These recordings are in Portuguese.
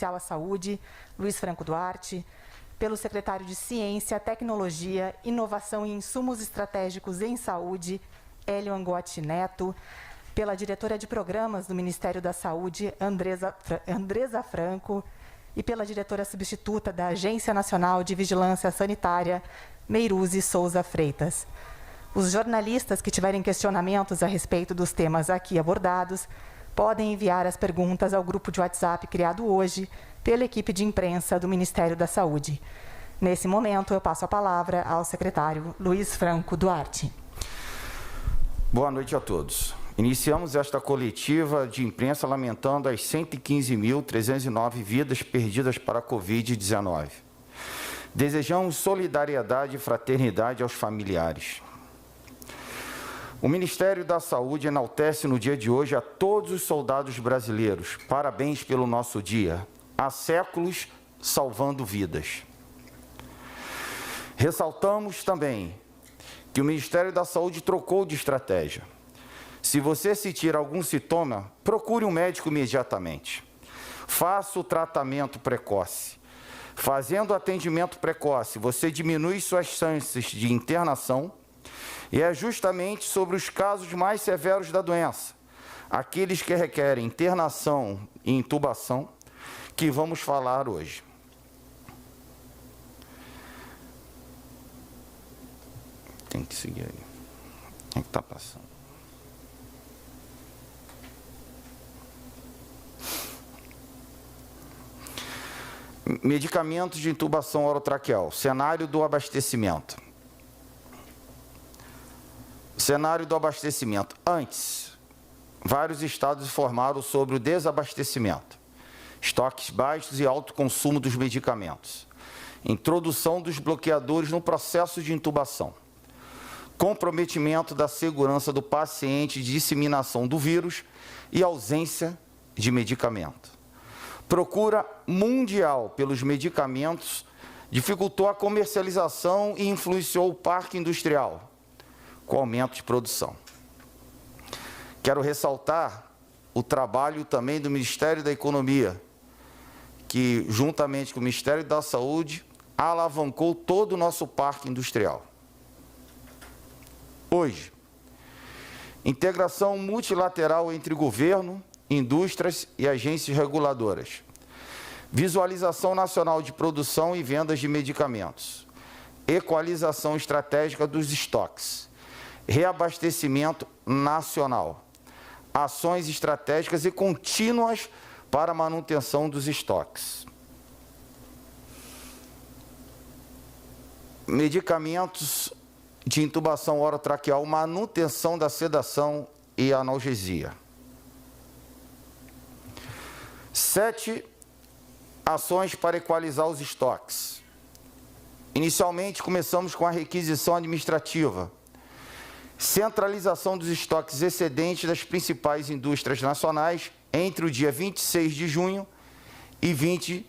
Assistencial à Saúde, Luiz Franco Duarte, pelo secretário de Ciência, Tecnologia, Inovação e Insumos Estratégicos em Saúde, Hélio Angotti Neto, pela diretora de Programas do Ministério da Saúde, Andresa Franco, e pela diretora substituta da Agência Nacional de Vigilância Sanitária, Meiruzi Souza Freitas. Os jornalistas que tiverem questionamentos a respeito dos temas aqui abordados podem enviar as perguntas ao grupo de WhatsApp criado hoje pela equipe de imprensa do Ministério da Saúde. Nesse momento, eu passo a palavra ao secretário Luiz Franco Duarte. Boa noite a todos. Iniciamos esta coletiva de imprensa lamentando as 115.309 vidas perdidas para a Covid-19. Desejamos solidariedade e fraternidade aos familiares. O Ministério da Saúde enaltece no dia de hoje a todos os soldados brasileiros. Parabéns pelo nosso dia. Há séculos salvando vidas. Ressaltamos também que o Ministério da Saúde trocou de estratégia. Se você sentir algum sintoma, procure um médico imediatamente. Faça o tratamento precoce. Fazendo o atendimento precoce, você diminui suas chances de internação e é justamente sobre os casos mais severos da doença, aqueles que requerem internação e intubação, que vamos falar hoje. Tem que seguir aí. Tem que estar passando. Medicamentos de intubação orotraqueal, cenário do abastecimento. Cenário do abastecimento. Antes, vários estados informaram sobre o desabastecimento, estoques baixos e alto consumo dos medicamentos, introdução dos bloqueadores no processo de intubação, comprometimento da segurança do paciente, disseminação do vírus e ausência de medicamento. Procura mundial pelos medicamentos dificultou a comercialização e influenciou o parque industrial, com aumento de produção. Quero ressaltar o trabalho também do Ministério da Economia, que, juntamente com o Ministério da Saúde, alavancou todo o nosso parque industrial. Hoje, integração multilateral entre governo, indústrias e agências reguladoras. Visualização nacional de produção e vendas de medicamentos. Equalização estratégica dos estoques. Reabastecimento nacional. Ações estratégicas e contínuas para a manutenção dos estoques. Medicamentos de intubação orotraqueal, manutenção da sedação e analgesia. 7 ações para equalizar os estoques. Inicialmente, começamos com a requisição administrativa, centralização dos estoques excedentes das principais indústrias nacionais entre o dia 26 de junho e 20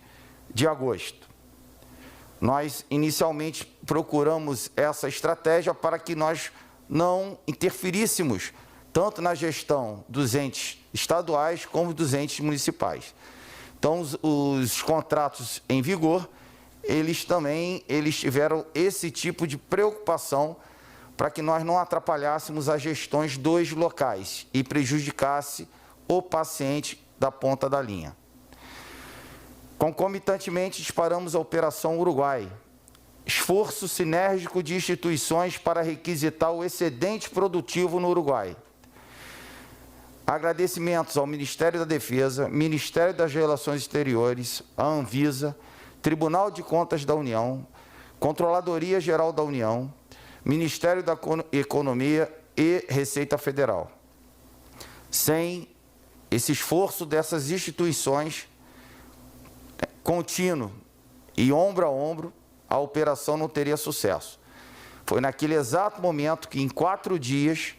de agosto. Nós, inicialmente, procuramos essa estratégia para que nós não interferíssemos tanto na gestão dos entes estaduais como dos entes municipais. Então, os contratos em vigor, eles tiveram esse tipo de preocupação para que nós não atrapalhássemos as gestões dos locais e prejudicasse o paciente da ponta da linha. Concomitantemente, disparamos a Operação Uruguai, esforço sinérgico de instituições para requisitar o excedente produtivo no Uruguai. Agradecimentos ao Ministério da Defesa, Ministério das Relações Exteriores, a Anvisa, Tribunal de Contas da União, Controladoria Geral da União, Ministério da Economia e Receita Federal. Sem esse esforço dessas instituições contínuo e ombro a ombro, a operação não teria sucesso. Foi naquele exato momento que, em 4 dias,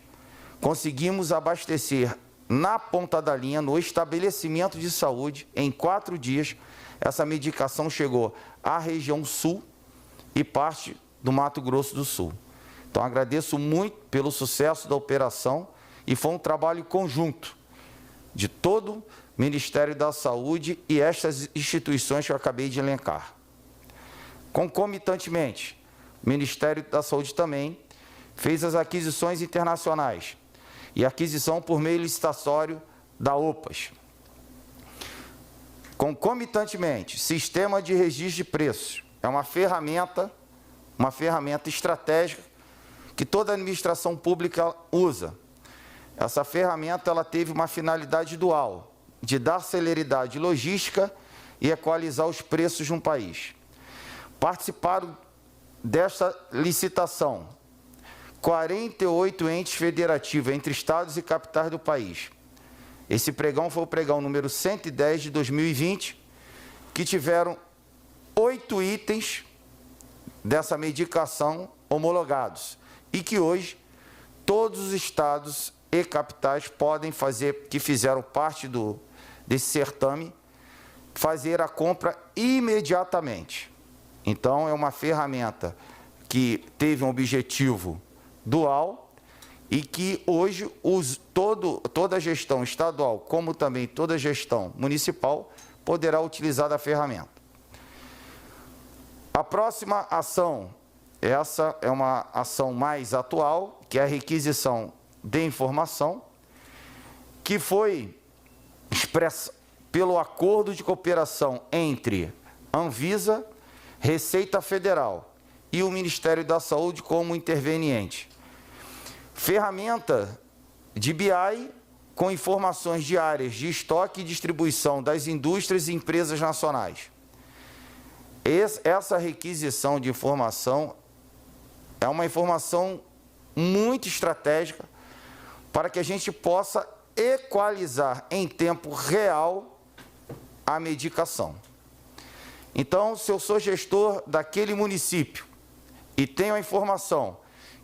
conseguimos abastecer na ponta da linha, no estabelecimento de saúde, em 4 dias, essa medicação chegou à região sul e parte do Mato Grosso do Sul. Então, agradeço muito pelo sucesso da operação e foi um trabalho conjunto de todo o Ministério da Saúde e estas instituições que eu acabei de elencar. Concomitantemente, o Ministério da Saúde também fez as aquisições internacionais e aquisição por meio licitatório da OPAS. Concomitantemente, sistema de registro de preços é uma ferramenta estratégica que toda administração pública usa. Essa ferramenta ela teve uma finalidade dual, de dar celeridade logística e equalizar os preços de um país. Participaram desta licitação 48 entes federativos entre estados e capitais do país. Esse pregão foi o pregão número 110 de 2020, que tiveram 8 itens dessa medicação homologados e que hoje todos os estados e capitais podem fazer, que fizeram parte desse certame, fazer a compra imediatamente. Então, é uma ferramenta que teve um objetivo dual e que hoje toda a gestão estadual, como também toda a gestão municipal, poderá utilizar a ferramenta. A próxima ação, essa é uma ação mais atual, que é a requisição de informação, que foi expressa pelo acordo de cooperação entre Anvisa, Receita Federal e o Ministério da Saúde como interveniente. Ferramenta de BI com informações diárias de estoque e distribuição das indústrias e empresas nacionais. Essa requisição de informação é uma informação muito estratégica para que a gente possa equalizar em tempo real a medicação. Então, se eu sou gestor daquele município e tenho a informação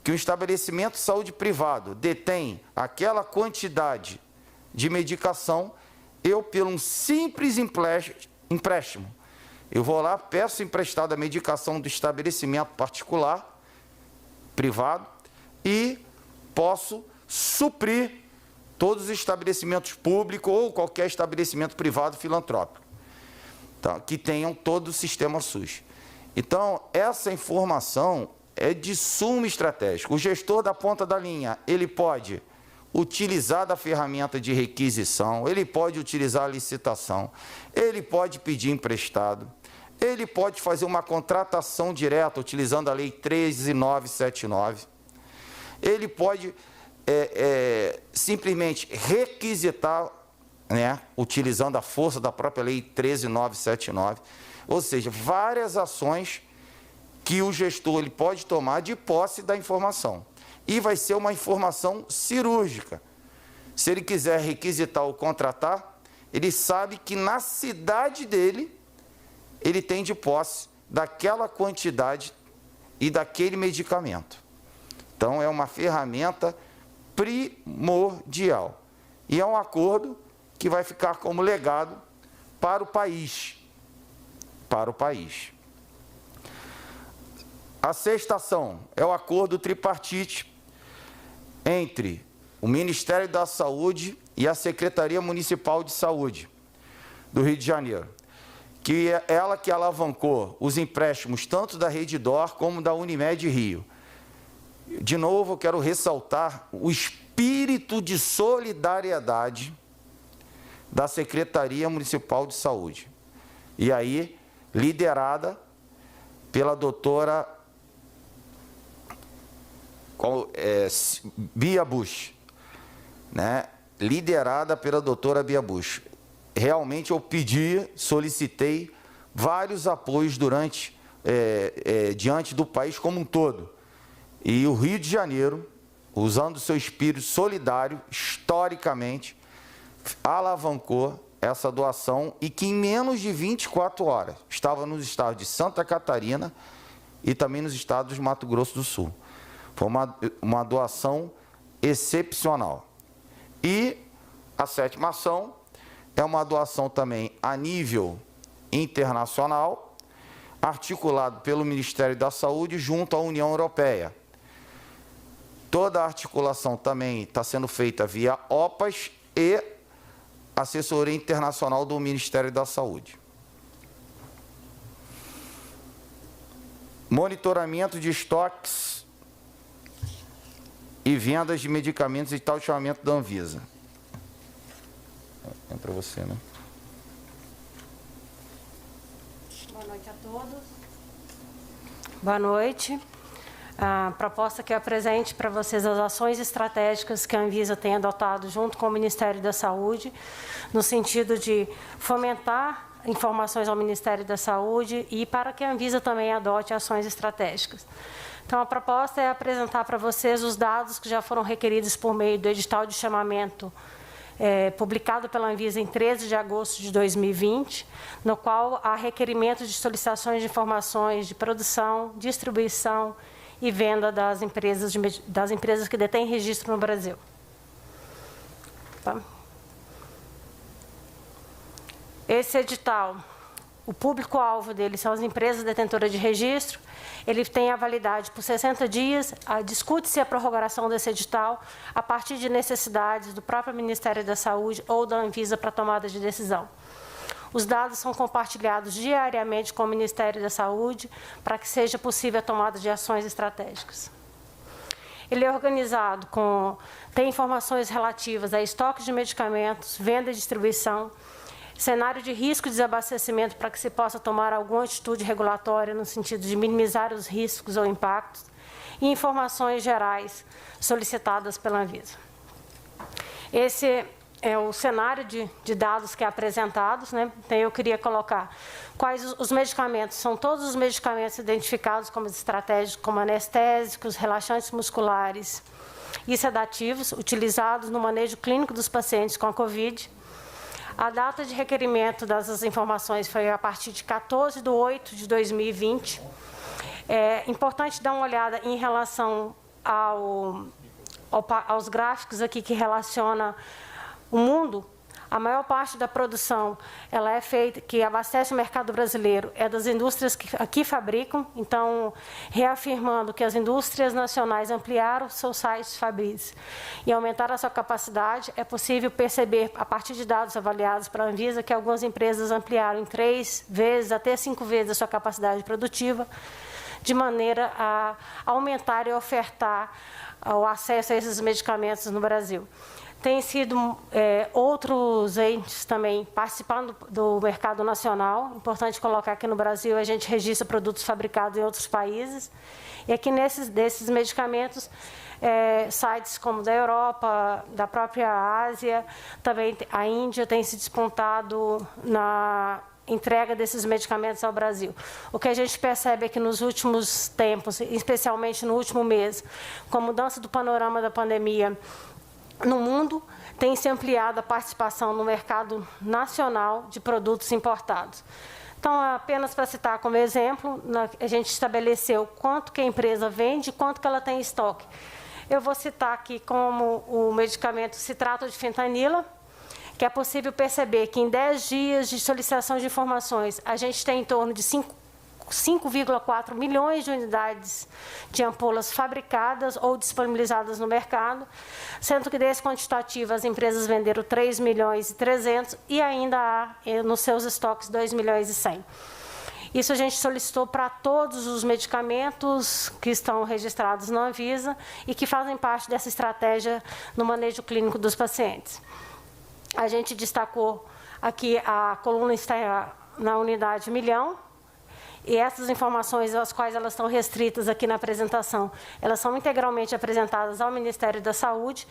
que um estabelecimento de saúde privado detém aquela quantidade de medicação, eu, pelo um simples empréstimo, eu vou lá, peço emprestada a medicação do estabelecimento particular, privado, e posso suprir todos os estabelecimentos públicos ou qualquer estabelecimento privado filantrópico, tá, que tenham todo o sistema SUS. Então, essa informação é de suma estratégica. O gestor da ponta da linha, ele pode utilizar da ferramenta de requisição, ele pode utilizar a licitação, ele pode pedir emprestado, ele pode fazer uma contratação direta utilizando a Lei 13.979, ele pode simplesmente requisitar, né, utilizando a força da própria Lei 13.979, ou seja, várias ações que o gestor ele pode tomar de posse da informação. E vai ser uma informação cirúrgica. Se ele quiser requisitar ou contratar, ele sabe que na cidade dele, ele tem de posse daquela quantidade e daquele medicamento. Então, é uma ferramenta primordial. E é um acordo que vai ficar como legado para o país. Para o país. A sexta ação é o acordo tripartite entre o Ministério da Saúde e a Secretaria Municipal de Saúde do Rio de Janeiro, que é ela que alavancou os empréstimos tanto da Redditor como da Unimed Rio. De novo, eu quero ressaltar o espírito de solidariedade da Secretaria Municipal de Saúde. E aí, liderada pela doutora Bia Busch, né? Liderada pela doutora Bia Busch. Realmente eu solicitei vários apoios diante do país como um todo. E o Rio de Janeiro, usando seu espírito solidário, historicamente, alavancou essa doação e que em menos de 24 horas estava nos estados de Santa Catarina e também nos estados de Mato Grosso do Sul. Foi uma doação excepcional. E a sétima ação é uma doação também a nível internacional, articulado pelo Ministério da Saúde junto à União Europeia. Toda a articulação também está sendo feita via OPAS e assessoria internacional do Ministério da Saúde. Monitoramento de estoques e vendas de medicamentos e tal chamamento da Anvisa. É para você, né? Boa noite a todos. Boa noite. A proposta que eu apresento para vocês as ações estratégicas que a Anvisa tem adotado junto com o Ministério da Saúde, no sentido de fomentar informações ao Ministério da Saúde e para que a Anvisa também adote ações estratégicas. Então, a proposta é apresentar para vocês os dados que já foram requeridos por meio do edital de chamamento publicado pela Anvisa em 13 de agosto de 2020, no qual há requerimento de solicitações de informações de produção, distribuição e venda das empresas que detêm registro no Brasil. Tá? Esse edital, o público-alvo dele são as empresas detentoras de registro. Ele tem a validade por 60 dias. Discute-se a prorrogação desse edital a partir de necessidades do próprio Ministério da Saúde ou da Anvisa para tomada de decisão. Os dados são compartilhados diariamente com o Ministério da Saúde para que seja possível a tomada de ações estratégicas. Ele é organizado tem informações relativas a estoque de medicamentos, venda e distribuição, cenário de risco de desabastecimento para que se possa tomar alguma atitude regulatória no sentido de minimizar os riscos ou impactos e informações gerais solicitadas pela Anvisa. Esse é o cenário de dados que é apresentados, né? Então, eu queria colocar quais os medicamentos. São todos os medicamentos identificados como estratégicos, como anestésicos, relaxantes musculares e sedativos, utilizados no manejo clínico dos pacientes com a COVID. A data de requerimento dessas informações foi a partir de 14/8/2020. É importante dar uma olhada em relação aos gráficos aqui que relaciona o mundo. A maior parte da produção ela é feita, que abastece o mercado brasileiro, é das indústrias que aqui fabricam. Então, reafirmando que as indústrias nacionais ampliaram seus sites fabris e aumentaram a sua capacidade, é possível perceber, a partir de dados avaliados pela Anvisa, que algumas empresas ampliaram em 3 vezes, até 5 vezes a sua capacidade produtiva, de maneira a aumentar e ofertar o acesso a esses medicamentos no Brasil. Tem sido outros entes também participando do mercado nacional. Importante colocar que no Brasil a gente registra produtos fabricados em outros países. E aqui desses medicamentos, sites como da Europa, da própria Ásia, também a Índia tem se despontado na entrega desses medicamentos ao Brasil. O que a gente percebe é que nos últimos tempos, especialmente no último mês, com a mudança do panorama da pandemia, no mundo, tem se ampliado a participação no mercado nacional de produtos importados. Então, apenas para citar como exemplo, a gente estabeleceu quanto que a empresa vende, quanto que ela tem em estoque. Eu vou citar aqui como o medicamento citrato de fentanila, que é possível perceber que em 10 dias de solicitação de informações, a gente tem em torno de 5,4 milhões de unidades de ampolas fabricadas ou disponibilizadas no mercado, sendo que desse quantitativo as empresas venderam 3 milhões e 300 e ainda há nos seus estoques 2 milhões e 100. Isso a gente solicitou para todos os medicamentos que estão registrados na Anvisa e que fazem parte dessa estratégia no manejo clínico dos pacientes. A gente destacou aqui, a coluna está na unidade milhão. E essas informações, as quais elas estão restritas aqui na apresentação, elas são integralmente apresentadas ao Ministério da Saúde.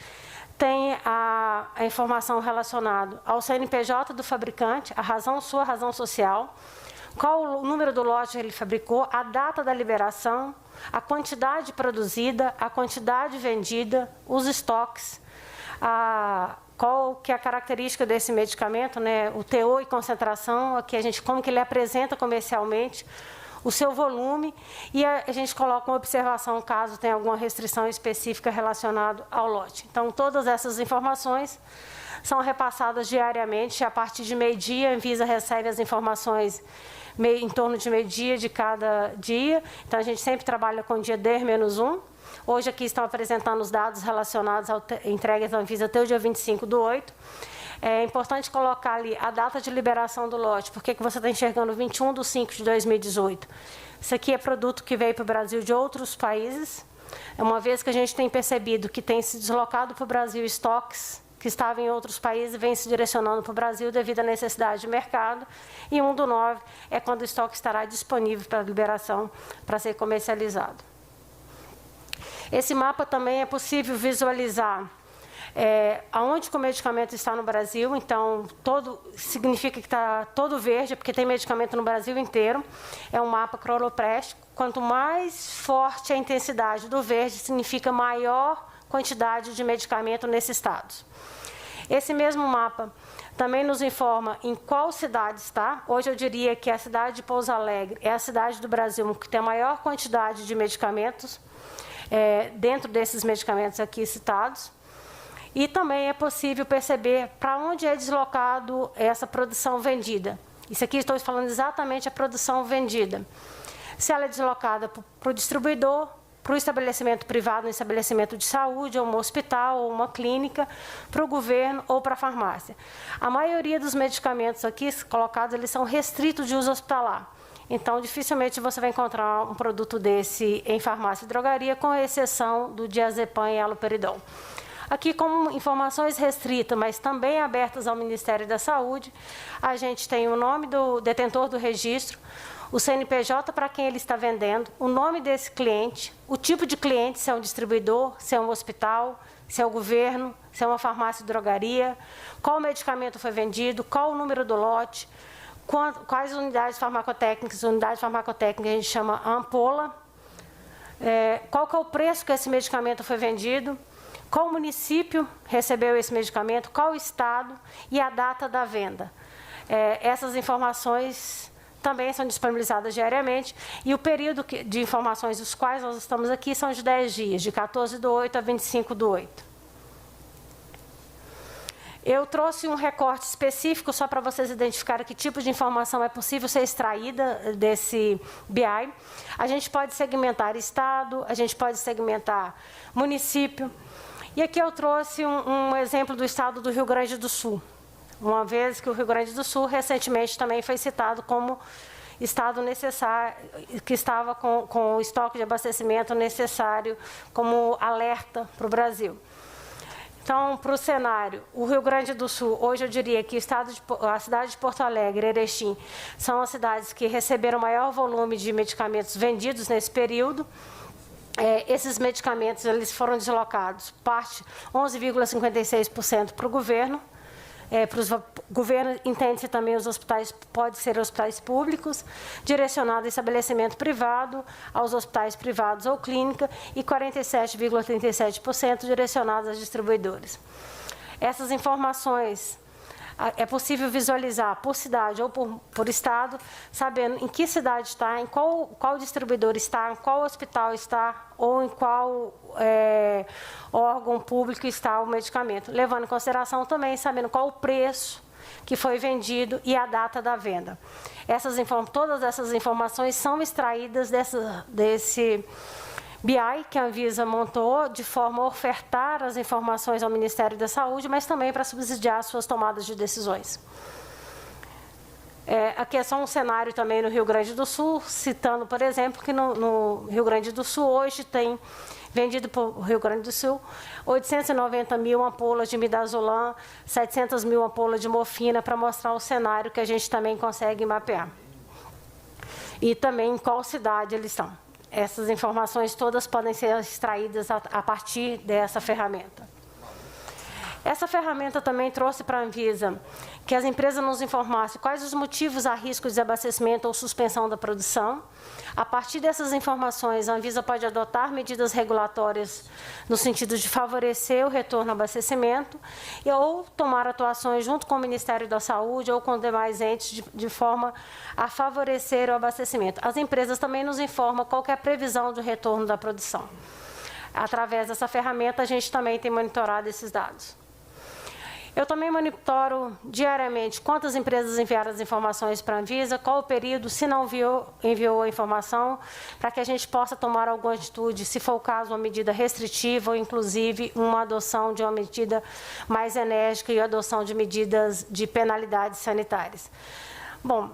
Tem a informação relacionada ao CNPJ do fabricante, sua razão social, qual o número do lote que ele fabricou, a data da liberação, a quantidade produzida, a quantidade vendida, os estoques, qual que é a característica desse medicamento, né? O teor e concentração, aqui como que ele apresenta comercialmente, o seu volume, e a gente coloca uma observação caso tenha alguma restrição específica relacionada ao lote. Então, todas essas informações são repassadas diariamente. A partir de meio-dia, a Anvisa recebe as informações em torno de meio-dia de cada dia. Então, a gente sempre trabalha com o dia D-1. Hoje aqui estão apresentando os dados relacionados à entrega da Anvisa até o dia 25/8. É importante colocar ali a data de liberação do lote. Por que você está enxergando 21/5/2018? Isso aqui é produto que veio para o Brasil de outros países. Uma vez que a gente tem percebido que tem se deslocado para o Brasil estoques que estavam em outros países, vem se direcionando para o Brasil devido à necessidade de mercado. E 1/9 é quando o estoque estará disponível para liberação para ser comercializado. Esse mapa também é possível visualizar aonde que o medicamento está no Brasil. Então, significa que está todo verde, porque tem medicamento no Brasil inteiro. É um mapa cronométrico. Quanto mais forte a intensidade do verde, significa maior quantidade de medicamento nesses estados. Esse mesmo mapa também nos informa em qual cidade está. Hoje eu diria que a cidade de Pouso Alegre é a cidade do Brasil que tem a maior quantidade de medicamentos, dentro desses medicamentos aqui citados. E também é possível perceber para onde é deslocado essa produção vendida. Isso aqui estou falando exatamente a produção vendida. Se ela é deslocada para o distribuidor, para o estabelecimento privado, um estabelecimento de saúde, ou um hospital, ou uma clínica, para o governo ou para a farmácia. A maioria dos medicamentos aqui colocados, eles são restritos de uso hospitalar. Então, dificilmente você vai encontrar um produto desse em farmácia e drogaria, com exceção do diazepam e haloperidol. Aqui, como informações restritas, mas também abertas ao Ministério da Saúde, a gente tem o nome do detentor do registro, o CNPJ para quem ele está vendendo, o nome desse cliente, o tipo de cliente, se é um distribuidor, se é um hospital, se é o governo, se é uma farmácia e drogaria, qual medicamento foi vendido, qual o número do lote, quais unidades farmacotécnicas. Unidade farmacotécnica a gente chama ampola, qual que é o preço que esse medicamento foi vendido, qual município recebeu esse medicamento, qual estado e a data da venda. Essas informações também são disponibilizadas diariamente, e o período de informações dos quais nós estamos aqui são de 10 dias, de 14/8 a 25/8. Eu trouxe um recorte específico só para vocês identificarem que tipo de informação é possível ser extraída desse BI. A gente pode segmentar estado, a gente pode segmentar município. E aqui eu trouxe um exemplo do estado do Rio Grande do Sul. Uma vez que o Rio Grande do Sul, recentemente, também foi citado como estado necessário, que estava com o estoque de abastecimento necessário como alerta para o Brasil. Então, para o cenário, o Rio Grande do Sul, hoje eu diria que a cidade de Porto Alegre, Erechim, são as cidades que receberam maior volume de medicamentos vendidos nesse período. Esses medicamentos eles foram deslocados, parte 11,56% para o governo. Para os governos, entende-se também os hospitais, pode ser hospitais públicos, direcionado ao estabelecimento privado, aos hospitais privados ou clínica, e 47,37% direcionados aos distribuidores. Essas informações é possível visualizar por cidade ou por estado, sabendo em que cidade está, em qual distribuidor está, em qual hospital está, ou em qual órgão público está o medicamento, levando em consideração também, sabendo qual o preço que foi vendido e a data da venda. Todas essas informações são extraídas desse BI que a Anvisa montou de forma a ofertar as informações ao Ministério da Saúde, mas também para subsidiar suas tomadas de decisões. Aqui é só um cenário também no Rio Grande do Sul, citando, por exemplo, que no Rio Grande do Sul hoje tem vendido para o Rio Grande do Sul 890 mil ampolas de midazolam, 700 mil ampolas de morfina, para mostrar o cenário que a gente também consegue mapear. E também em qual cidade eles estão. Essas informações todas podem ser extraídas a partir dessa ferramenta. Essa ferramenta também trouxe para a Anvisa que as empresas nos informassem quais os motivos a risco de desabastecimento ou suspensão da produção. A partir dessas informações, a Anvisa pode adotar medidas regulatórias no sentido de favorecer o retorno ao abastecimento ou tomar atuações junto com o Ministério da Saúde ou com demais entes de forma a favorecer o abastecimento. As empresas também nos informam qual que é a previsão do retorno da produção. Através dessa ferramenta, a gente também tem monitorado esses dados. Eu também monitoro diariamente quantas empresas enviaram as informações para a Anvisa, qual o período, se não enviou a informação, para que a gente possa tomar alguma atitude, se for o caso, uma medida restritiva ou, inclusive, uma adoção de uma medida mais enérgica e a adoção de medidas de penalidades sanitárias. Bom,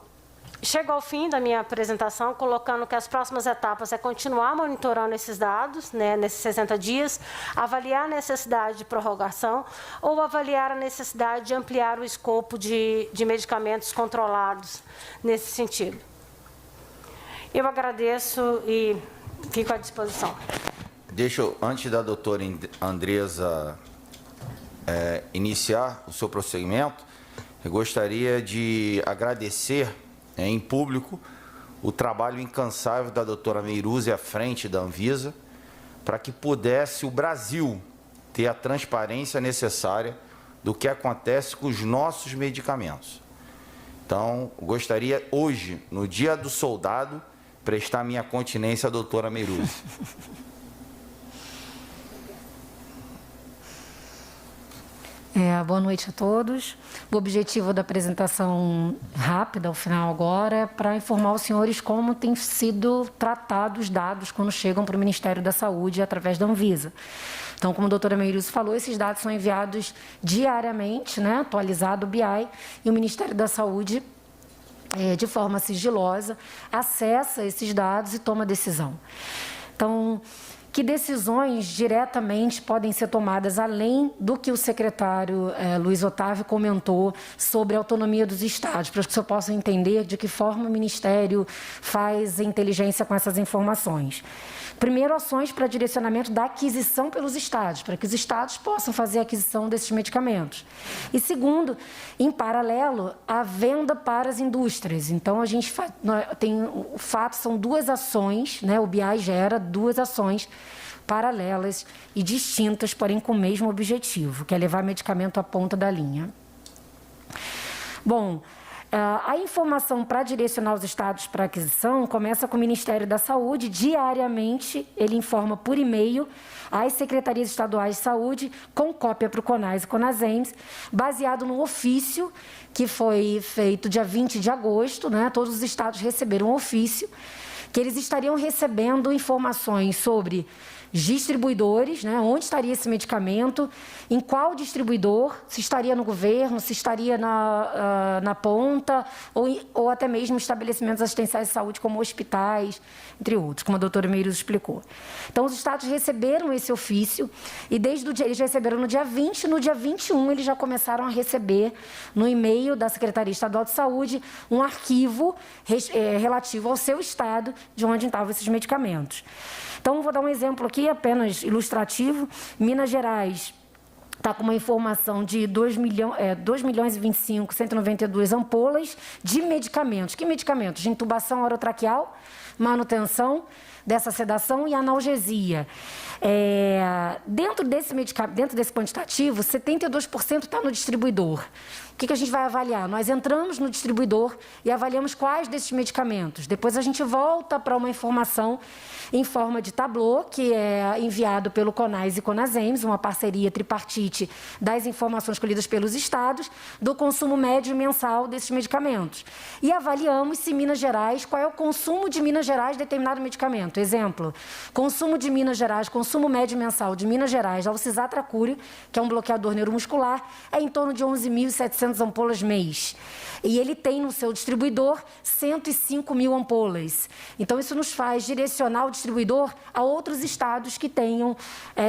chego ao fim da minha apresentação, colocando que as próximas etapas é continuar monitorando esses dados, né, nesses 60 dias, avaliar a necessidade de prorrogação ou avaliar a necessidade de ampliar o escopo de medicamentos controlados nesse sentido. Eu agradeço e fico à disposição. Deixa eu, antes da doutora Andresa iniciar o seu prosseguimento, eu gostaria de agradecer em público o trabalho incansável da doutora Meiruzi à frente da Anvisa, para que pudesse o Brasil ter a transparência necessária do que acontece com os nossos medicamentos. Então, gostaria hoje, no Dia do Soldado, prestar minha continência à doutora Meiruzi. Boa noite a todos. O objetivo da apresentação rápida, ao final agora, é para informar os senhores como têm sido tratados os dados quando chegam para o Ministério da Saúde através da Anvisa. Então, como a doutora Meiruzi falou, esses dados são enviados diariamente, né, atualizado o BI, e o Ministério da Saúde, de forma sigilosa, acessa esses dados e toma decisão. Então, que decisões diretamente podem ser tomadas além do que o secretário Luiz Otávio comentou sobre a autonomia dos estados, para que o senhor possa entender de que forma o Ministério faz a inteligência com essas informações. Primeiro, ações para direcionamento da aquisição pelos estados, para que os estados possam fazer a aquisição desses medicamentos. E segundo, em paralelo, a venda para as indústrias. Então, a gente tem o fato, são duas ações, né? O BI gera duas ações paralelas e distintas, porém com o mesmo objetivo, que é levar medicamento à ponta da linha. Bom, a informação para direcionar os estados para aquisição começa com o Ministério da Saúde. Diariamente, ele informa por e-mail às secretarias estaduais de saúde, com cópia para o CONAS e CONASEMS, baseado no ofício que foi feito dia 20 de agosto, né? Todos os estados receberam um ofício, que eles estariam recebendo informações sobre distribuidores, né, onde estaria esse medicamento, em qual distribuidor, se estaria no governo, se estaria na ponta, ou até mesmo estabelecimentos assistenciais de saúde, como hospitais, entre outros, como a doutora Meiruzi explicou. Então, os estados receberam esse ofício, e desde o dia, eles receberam no dia 20, no dia 21, eles já começaram a receber, no e-mail da Secretaria Estadual de Saúde, um arquivo relativo ao seu estado, de onde estavam esses medicamentos. Então, vou dar um exemplo aqui, apenas ilustrativo. Minas Gerais está com uma informação de 2.025.192 ampolas de medicamentos. Que medicamentos? De intubação orotraqueal, manutenção dessa sedação e analgesia. Dentro desse quantitativo, 72% está no distribuidor. O que a gente vai avaliar? Nós entramos no distribuidor e avaliamos quais desses medicamentos. Depois a gente volta para uma informação em forma de tablô, que é enviado pelo CONAS e CONASEMS, uma parceria tripartite das informações colhidas pelos estados, do consumo médio mensal desses medicamentos. E avaliamos se Minas Gerais, qual é o consumo de Minas Gerais de determinado medicamento. Exemplo, consumo de Minas Gerais, consumo médio mensal de Minas Gerais, alcisatracúrio, que é um bloqueador neuromuscular, é em torno de 11.700 ampolas mês. E ele tem no seu distribuidor 105.000 ampolas. Então, isso nos faz direcionar o distribuidor a outros estados que tenham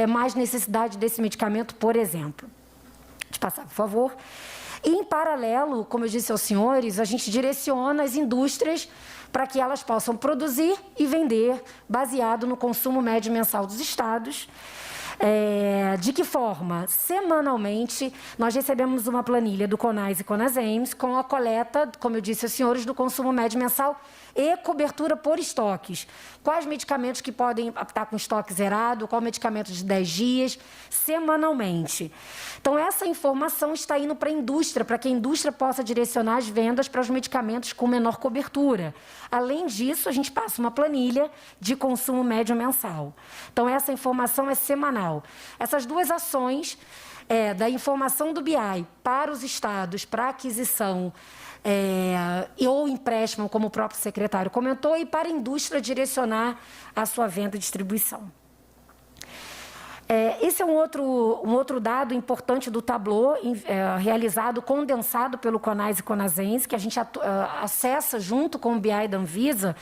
mais necessidade desse medicamento, por exemplo. Deixa eu passar, por favor. E, em paralelo, como eu disse aos senhores, a gente direciona as indústrias para que elas possam produzir e vender baseado no consumo médio mensal dos estados. De que forma? Semanalmente, nós recebemos uma planilha do CONAS e CONASEMS com a coleta, como eu disse aos senhores, do consumo médio mensal e cobertura por estoques. Quais medicamentos que podem estar com estoque zerado, qual medicamento de 10 dias, semanalmente. Então, essa informação está indo para a indústria, para que a indústria possa direcionar as vendas para os medicamentos com menor cobertura. Além disso, a gente passa uma planilha de consumo médio mensal. Então, essa informação é semanal. Essas duas ações da informação do BI para os estados, para aquisição ou empréstimo, como o próprio secretário comentou, e para a indústria direcionar a sua venda e distribuição. Esse é um outro dado importante do Tableau, realizado, condensado pelo CONAS e CONASENS, que a gente acessa junto com o BI da Anvisa,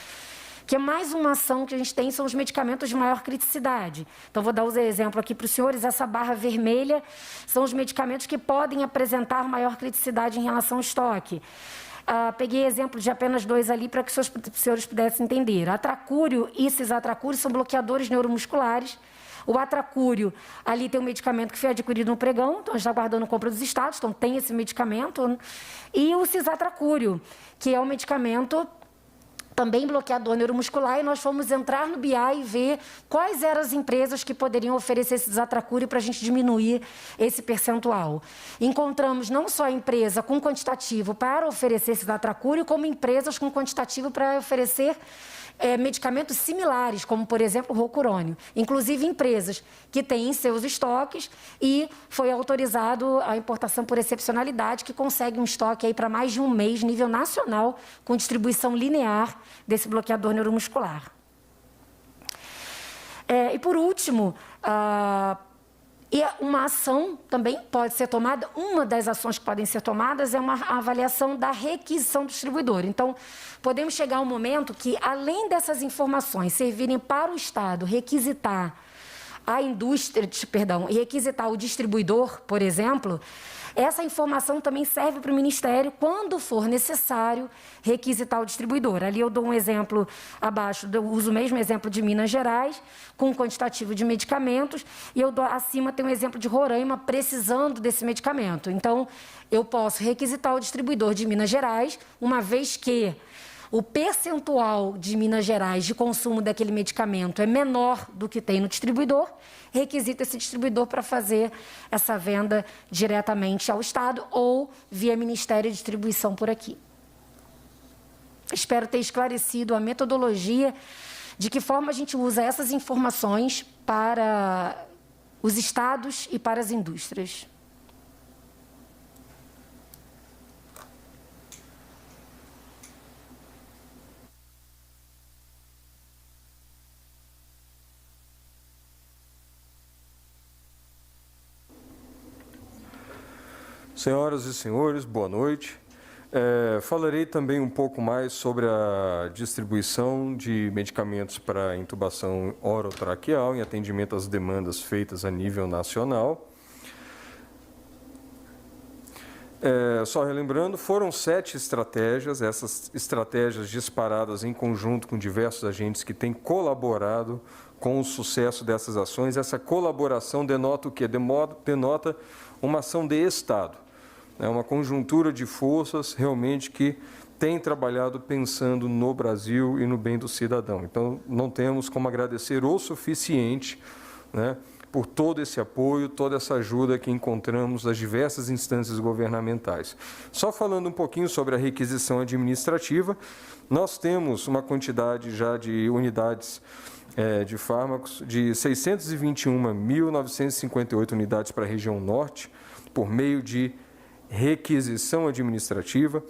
que é mais uma ação que a gente tem, são os medicamentos de maior criticidade. Então, vou dar os exemplos aqui para os senhores. Essa barra vermelha são os medicamentos que podem apresentar maior criticidade em relação ao estoque. Peguei exemplo de apenas 2 ali para que os senhores pudessem entender. Atracúrio e cisatracúrio são bloqueadores neuromusculares. O atracúrio, ali tem um medicamento que foi adquirido no pregão, então a gente está aguardando compra dos estados, então tem esse medicamento. E o cisatracúrio, que é um medicamento também bloqueador neuromuscular, e nós fomos entrar no BI e ver quais eram as empresas que poderiam oferecer esse cisatracúrio para a gente diminuir esse percentual. Encontramos não só a empresa com quantitativo para oferecer esse cisatracúrio, como empresas com quantitativo para oferecer medicamentos similares, como, por exemplo, o rocurônio. Inclusive, empresas que têm em seus estoques e foi autorizado a importação por excepcionalidade, que consegue um estoque aí para mais de um mês, nível nacional, com distribuição linear desse bloqueador neuromuscular. E, por último, uma ação também pode ser tomada, uma das ações que podem ser tomadas é uma avaliação da requisição do distribuidor. Então, podemos chegar a um momento que, além dessas informações servirem para o Estado requisitar a indústria, e requisitar o distribuidor, por exemplo, essa informação também serve para o Ministério, quando for necessário, requisitar o distribuidor. Ali eu dou um exemplo abaixo, eu uso o mesmo exemplo de Minas Gerais, com um quantitativo de medicamentos, e acima tem um exemplo de Roraima, precisando desse medicamento. Então, eu posso requisitar o distribuidor de Minas Gerais, uma vez que o percentual de Minas Gerais de consumo daquele medicamento é menor do que tem no distribuidor, requisita esse distribuidor para fazer essa venda diretamente ao Estado ou via Ministério de Distribuição por aqui. Espero ter esclarecido a metodologia, de que forma a gente usa essas informações para os estados e para as indústrias. Senhoras e senhores, boa noite. Falarei também um pouco mais sobre a distribuição de medicamentos para intubação orotraqueal em atendimento às demandas feitas a nível nacional. Só relembrando, foram 7 estratégias, essas estratégias disparadas em conjunto com diversos agentes que têm colaborado com o sucesso dessas ações. Essa colaboração denota o quê? Denota uma ação de Estado. É uma conjuntura de forças realmente que tem trabalhado pensando no Brasil e no bem do cidadão. Então, não temos como agradecer o suficiente, né, por todo esse apoio, toda essa ajuda que encontramos das diversas instâncias governamentais. Só falando um pouquinho sobre a requisição administrativa, nós temos uma quantidade já de unidades de fármacos de 621.958 unidades para a região norte, por meio de requisição administrativa,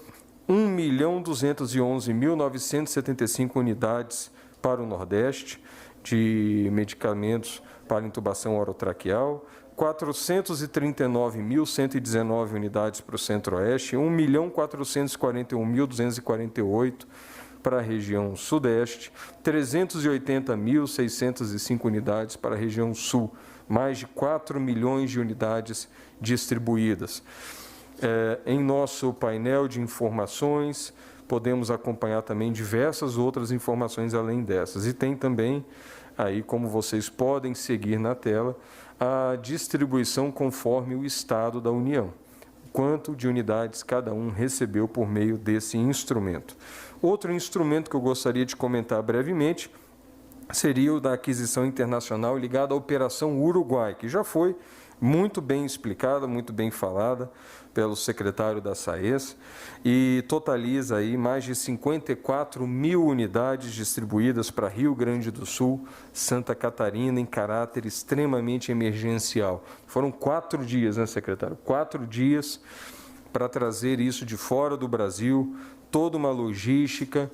1.211.975 unidades para o Nordeste de medicamentos para intubação orotraqueal, 439.119 unidades para o Centro-Oeste, 1.441.248 para a região Sudeste, 380.605 unidades para a região Sul, mais de 4 milhões de unidades distribuídas. Em nosso painel de informações, podemos acompanhar também diversas outras informações além dessas. E tem também, aí como vocês podem seguir na tela, a distribuição conforme o Estado da União. Quanto de unidades cada um recebeu por meio desse instrumento. Outro instrumento que eu gostaria de comentar brevemente seria o da aquisição internacional ligado à Operação Uruguai, que já foi muito bem explicada, muito bem falada pelo secretário da SAES, e totaliza aí mais de 54 mil unidades distribuídas para Rio Grande do Sul, Santa Catarina, em caráter extremamente emergencial. Foram 4 dias, né, secretário? 4 dias para trazer isso de fora do Brasil, toda uma logística,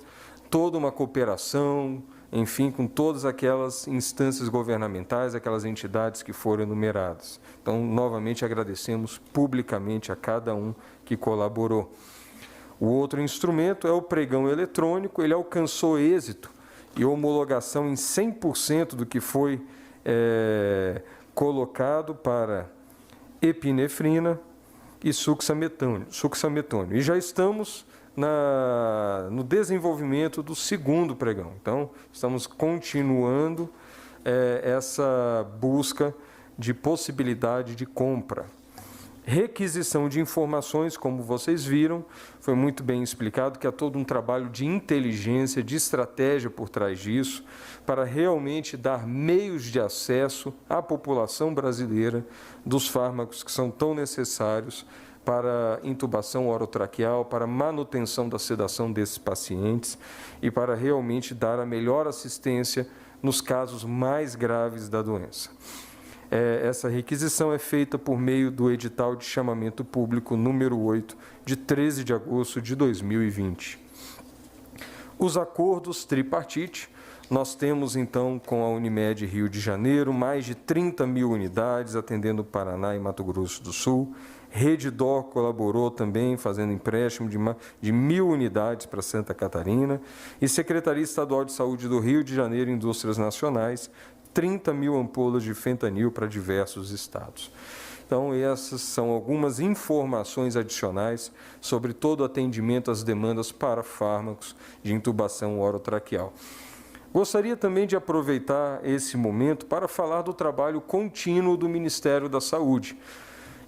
toda uma cooperação, enfim, com todas aquelas instâncias governamentais, aquelas entidades que foram enumeradas. Então, novamente, agradecemos publicamente a cada um que colaborou. O outro instrumento é o pregão eletrônico, ele alcançou êxito e homologação em 100% do que foi colocado para epinefrina e succinilmetônio. E já estamos no desenvolvimento do segundo pregão. Então, estamos continuando essa busca de possibilidade de compra. Requisição de informações, como vocês viram, foi muito bem explicado que há todo um trabalho de inteligência, de estratégia por trás disso, para realmente dar meios de acesso à população brasileira dos fármacos que são tão necessários para intubação orotraqueal, para manutenção da sedação desses pacientes e para realmente dar a melhor assistência nos casos mais graves da doença. Essa requisição é feita por meio do edital de chamamento público número 8, de 13 de agosto de 2020. Os acordos tripartite, nós temos então com a Unimed Rio de Janeiro mais de 30 mil unidades atendendo Paraná e Mato Grosso do Sul. Redditor colaborou também, fazendo empréstimo de 1.000 unidades para Santa Catarina. E Secretaria Estadual de Saúde do Rio de Janeiro, Indústrias Nacionais, 30 mil ampolas de fentanil para diversos estados. Então, essas são algumas informações adicionais sobre todo o atendimento às demandas para fármacos de intubação orotraqueal. Gostaria também de aproveitar esse momento para falar do trabalho contínuo do Ministério da Saúde.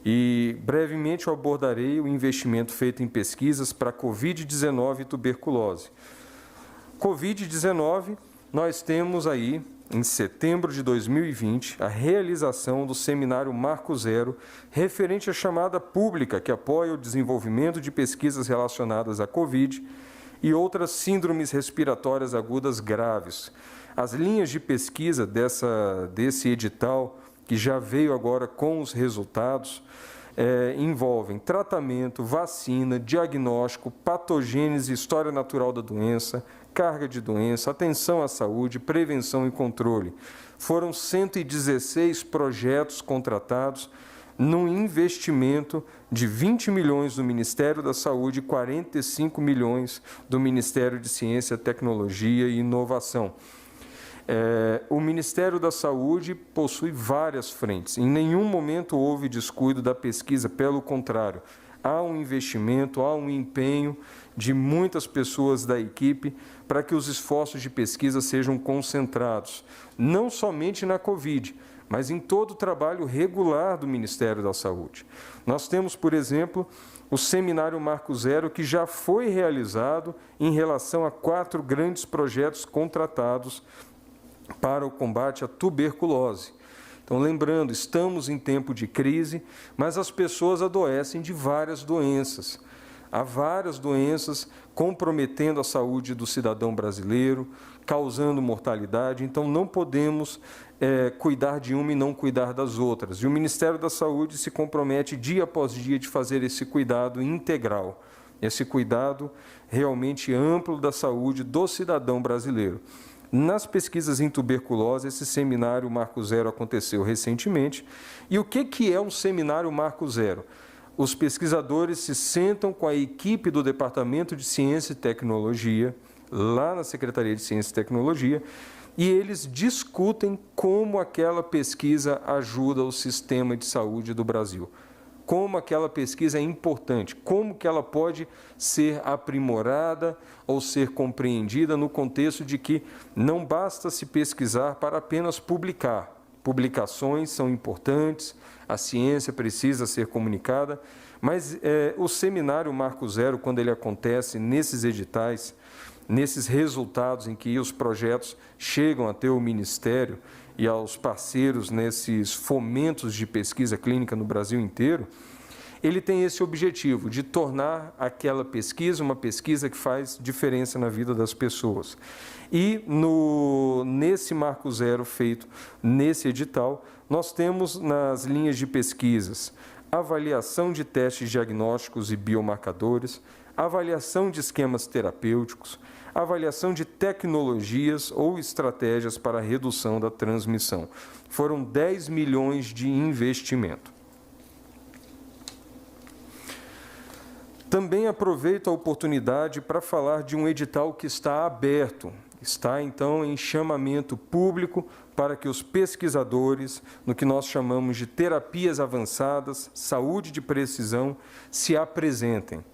E brevemente eu abordarei o investimento feito em pesquisas para Covid-19 e tuberculose. Covid-19, nós temos aí, em setembro de 2020, a realização do seminário Marco Zero, referente à chamada pública que apoia o desenvolvimento de pesquisas relacionadas à Covid e outras síndromes respiratórias agudas graves. As linhas de pesquisa desse edital, que já veio agora com os resultados, envolvem tratamento, vacina, diagnóstico, patogênese, história natural da doença, carga de doença, atenção à saúde, prevenção e controle. Foram 116 projetos contratados num investimento de 20 milhões do Ministério da Saúde e 45 milhões do Ministério de Ciência, Tecnologia e Inovação. O Ministério da Saúde possui várias frentes. Em nenhum momento houve descuido da pesquisa, pelo contrário. Há um investimento, há um empenho de muitas pessoas da equipe para que os esforços de pesquisa sejam concentrados, não somente na Covid, mas em todo o trabalho regular do Ministério da Saúde. Nós temos, por exemplo, o seminário Marco Zero, que já foi realizado em relação a 4 grandes projetos contratados para o combate à tuberculose. Então, lembrando, estamos em tempo de crise, mas as pessoas adoecem de várias doenças. Há várias doenças comprometendo a saúde do cidadão brasileiro, causando mortalidade, então não podemos cuidar de uma e não cuidar das outras. E o Ministério da Saúde se compromete dia após dia de fazer esse cuidado integral, esse cuidado realmente amplo da saúde do cidadão brasileiro. Nas pesquisas em tuberculose, esse seminário Marco Zero aconteceu recentemente. E o que é um seminário Marco Zero? Os pesquisadores se sentam com a equipe do Departamento de Ciência e Tecnologia, lá na Secretaria de Ciência e Tecnologia, e eles discutem como aquela pesquisa ajuda o sistema de saúde do Brasil. Como aquela pesquisa é importante, como que ela pode ser aprimorada ou ser compreendida no contexto de que não basta se pesquisar para apenas publicar. Publicações são importantes, a ciência precisa ser comunicada, mas o seminário Marco Zero, quando ele acontece nesses editais, nesses resultados em que os projetos chegam até o Ministério, e aos parceiros nesses fomentos de pesquisa clínica no Brasil inteiro, ele tem esse objetivo de tornar aquela pesquisa uma pesquisa que faz diferença na vida das pessoas. E nesse Marco Zero feito nesse edital, nós temos nas linhas de pesquisas avaliação de testes diagnósticos e biomarcadores, avaliação de esquemas terapêuticos, avaliação de tecnologias ou estratégias para a redução da transmissão. Foram 10 milhões de investimento. Também aproveito a oportunidade para falar de um edital que está aberto, está então em chamamento público para que os pesquisadores, no que nós chamamos de terapias avançadas, saúde de precisão, se apresentem.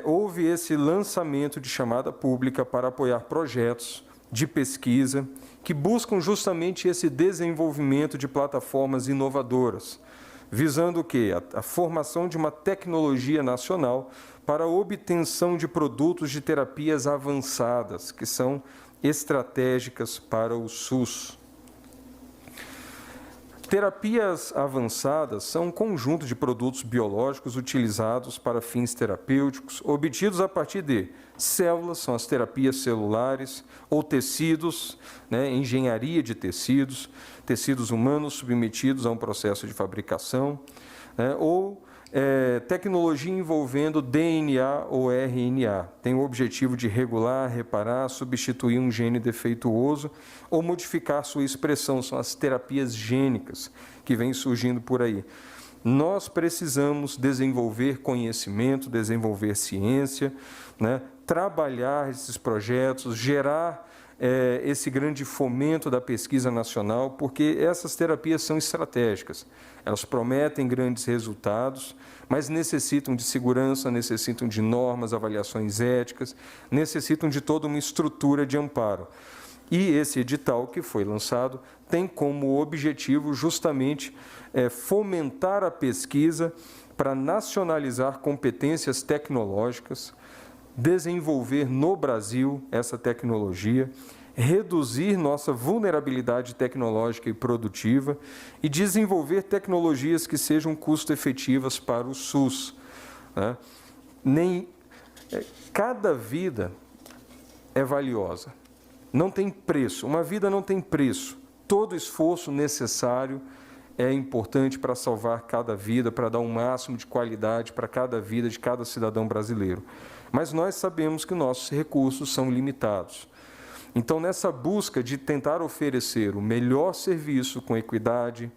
Houve esse lançamento de chamada pública para apoiar projetos de pesquisa que buscam justamente esse desenvolvimento de plataformas inovadoras, visando o quê? A formação de uma tecnologia nacional para a obtenção de produtos de terapias avançadas, que são estratégicas para o SUS. Terapias avançadas são um conjunto de produtos biológicos utilizados para fins terapêuticos, obtidos a partir de células, são as terapias celulares, ou tecidos, engenharia de tecidos, tecidos humanos submetidos a um processo de fabricação, ou tecnologia envolvendo DNA ou RNA. Tem o objetivo de regular, reparar, substituir um gene defeituoso ou modificar sua expressão. São as terapias gênicas que vêm surgindo por aí. Nós precisamos desenvolver conhecimento, desenvolver ciência, trabalhar esses projetos, gerar esse grande fomento da pesquisa nacional, porque essas terapias são estratégicas. Elas prometem grandes resultados, mas necessitam de segurança, necessitam de normas, avaliações éticas, necessitam de toda uma estrutura de amparo. E esse edital que foi lançado tem como objetivo justamente fomentar a pesquisa para nacionalizar competências tecnológicas, desenvolver no Brasil essa tecnologia, reduzir nossa vulnerabilidade tecnológica e produtiva e desenvolver tecnologias que sejam custo-efetivas para o SUS. Cada vida é valiosa, não tem preço, uma vida não tem preço. Todo esforço necessário é importante para salvar cada vida, para dar um máximo de qualidade para cada vida de cada cidadão brasileiro. Mas nós sabemos que nossos recursos são limitados. Então, nessa busca de tentar oferecer o melhor serviço com equidade,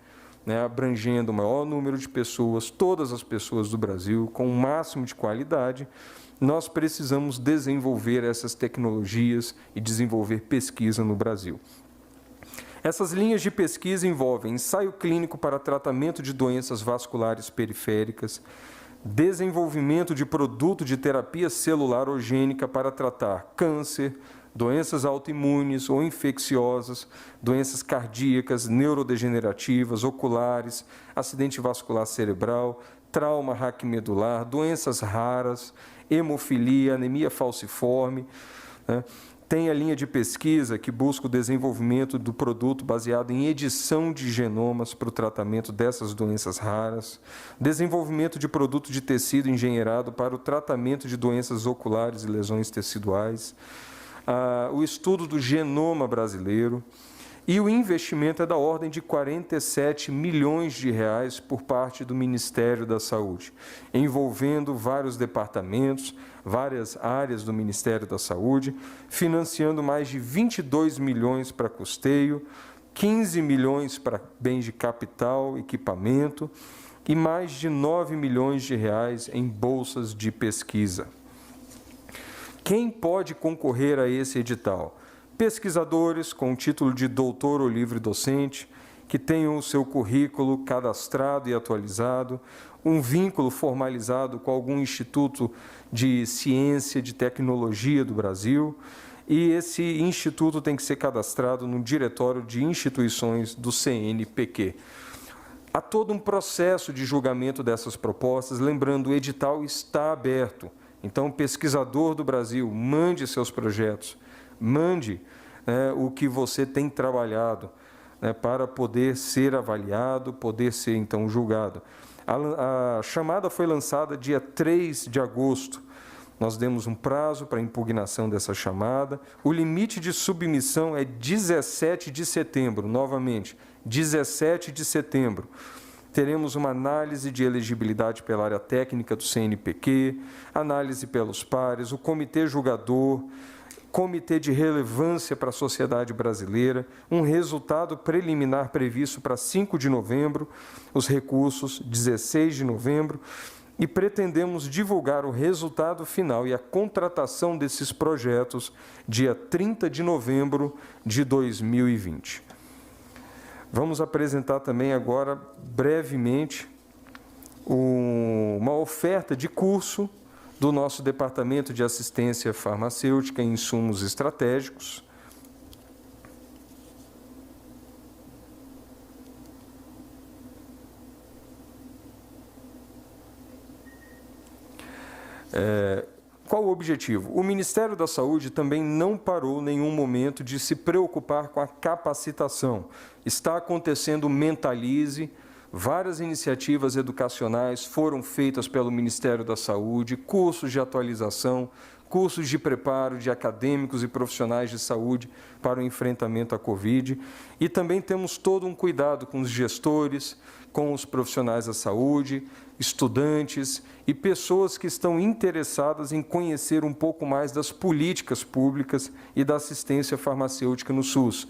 abrangendo o maior número de pessoas, todas as pessoas do Brasil, com o máximo de qualidade, nós precisamos desenvolver essas tecnologias e desenvolver pesquisa no Brasil. Essas linhas de pesquisa envolvem ensaio clínico para tratamento de doenças vasculares periféricas, desenvolvimento de produto de terapia celular ogênica para tratar câncer, doenças autoimunes ou infecciosas, doenças cardíacas, neurodegenerativas, oculares, acidente vascular cerebral, trauma raquimedular, doenças raras, hemofilia, anemia falciforme. Tem a linha de pesquisa que busca o desenvolvimento do produto baseado em edição de genomas para o tratamento dessas doenças raras, desenvolvimento de produto de tecido engenheirado para o tratamento de doenças oculares e lesões teciduais, o estudo do genoma brasileiro, e o investimento é da ordem de 47 milhões de reais por parte do Ministério da Saúde, envolvendo vários departamentos, várias áreas do Ministério da Saúde, financiando mais de 22 milhões para custeio, 15 milhões para bens de capital, equipamento e mais de 9 milhões de reais em bolsas de pesquisa. Quem pode concorrer a esse edital? Pesquisadores com título de doutor ou livre docente, que tenham o seu currículo cadastrado e atualizado, um vínculo formalizado com algum instituto de ciência, de tecnologia do Brasil, e esse instituto tem que ser cadastrado no diretório de instituições do CNPq. Há todo um processo de julgamento dessas propostas, lembrando, o edital está aberto. Então, o pesquisador do Brasil, mande seus projetos, mande o que você tem trabalhado, para poder ser avaliado, poder ser, então, julgado. A chamada foi lançada dia 3 de agosto. Nós demos um prazo para a impugnação dessa chamada. O limite de submissão é 17 de setembro, novamente, 17 de setembro. Teremos uma análise de elegibilidade pela área técnica do CNPq, análise pelos pares, o comitê julgador, comitê de relevância para a sociedade brasileira, um resultado preliminar previsto para 5 de novembro, os recursos 16 de novembro, e pretendemos divulgar o resultado final e a contratação desses projetos dia 30 de novembro de 2020. Vamos apresentar também agora, brevemente, uma oferta de curso do nosso Departamento de Assistência Farmacêutica e Insumos Estratégicos. Qual o objetivo? O Ministério da Saúde também não parou em nenhum momento de se preocupar com a capacitação. Está acontecendo o Mentalize, várias iniciativas educacionais foram feitas pelo Ministério da Saúde, cursos de atualização, cursos de preparo de acadêmicos e profissionais de saúde para o enfrentamento à Covid. E também temos todo um cuidado com os gestores, com os profissionais da saúde, estudantes e pessoas que estão interessadas em conhecer um pouco mais das políticas públicas e da assistência farmacêutica no SUS.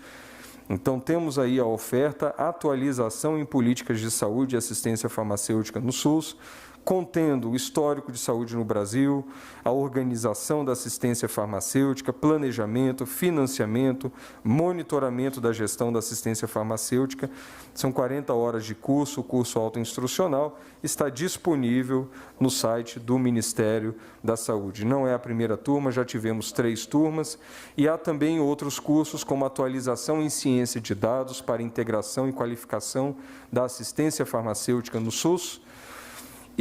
Então, temos aí a oferta Atualização em Políticas de Saúde e Assistência Farmacêutica no SUS, contendo o histórico de saúde no Brasil, a organização da assistência farmacêutica, planejamento, financiamento, monitoramento da gestão da assistência farmacêutica. São 40 horas de curso, o curso autoinstrucional está disponível no site do Ministério da Saúde. Não é a primeira turma, já tivemos 3 turmas, e há também outros cursos como atualização em ciência de dados para integração e qualificação da assistência farmacêutica no SUS,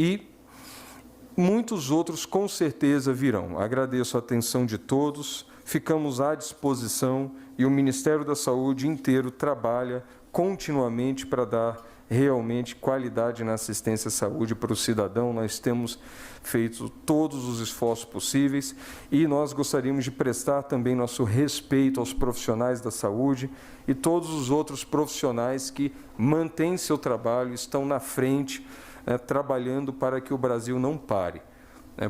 e muitos outros com certeza virão. Agradeço a atenção de todos, ficamos à disposição e o Ministério da Saúde inteiro trabalha continuamente para dar realmente qualidade na assistência à saúde para o cidadão. Nós temos feito todos os esforços possíveis e nós gostaríamos de prestar também nosso respeito aos profissionais da saúde e todos os outros profissionais que mantêm seu trabalho, estão na frente, trabalhando para que o Brasil não pare,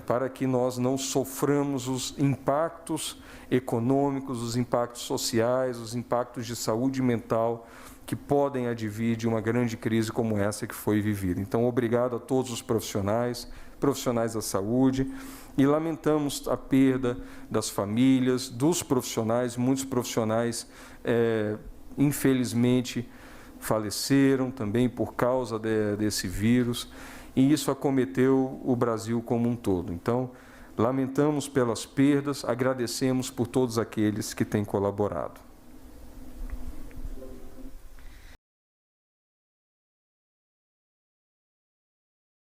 para que nós não soframos os impactos econômicos, os impactos sociais, os impactos de saúde mental que podem advir de uma grande crise como essa que foi vivida. Então, obrigado a todos os profissionais da saúde, e lamentamos a perda das famílias, dos profissionais. Muitos profissionais, infelizmente, faleceram também por causa desse vírus, e isso acometeu o Brasil como um todo. Então, lamentamos pelas perdas, agradecemos por todos aqueles que têm colaborado.